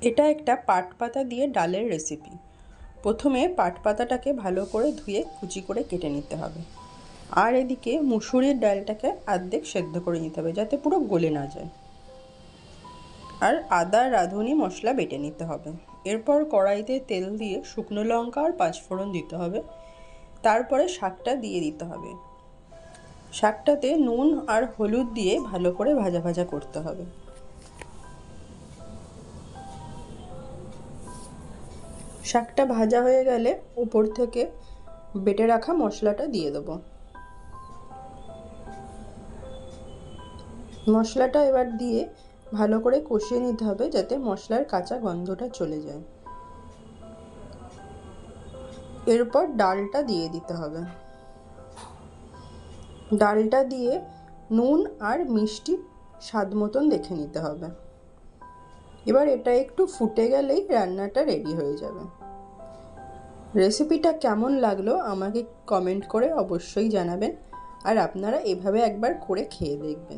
এটা একটা পাট পাতা দিয়ে ডালের রেসিপি। প্রথমে পাট পাতাটাকে ভালো করে ধুয়ে কুচি করে কেটে নিতে হবে। আর এদিকে মুসুরির ডালটাকে অর্ধেক সেদ্ধ করে নিতে হবে যাতে পুরো গলে না যায়। আর আদা রাঁধুনি মশলা বেটে নিতে হবে। এরপর কড়াইতে তেল দিয়ে শুকনো লঙ্কা আর পাঁচফোড়ন দিতে হবে। তারপরে শাকটা দিয়ে দিতে হবে। শাকটাতে নুন আর হলুদ দিয়ে ভালো করে ভাজা ভাজা করতে হবে। শাকটা ভাজা হয়ে গেলে উপর থেকে বেটে রাখা মশলাটা দিয়ে দেবো। মশলাটা এবার দিয়ে ভালো করে কষিয়ে নিতে হবে যাতে মশলার কাঁচা গন্ধটা চলে যায়। এরপর ডালটা দিয়ে দিতে হবে। ডালটা দিয়ে নুন আর মিষ্টি স্বাদ মতন দেখে নিতে হবে। এবার এটা একটু ফুটে গেলেই রান্নাটা রেডি হয়ে যাবে। রেসিপিটা কেমন লাগলো আমাকে কমেন্ট করে অবশ্যই জানাবেন। আর আপনারা এভাবে একবার করে খেয়ে দেখবেন।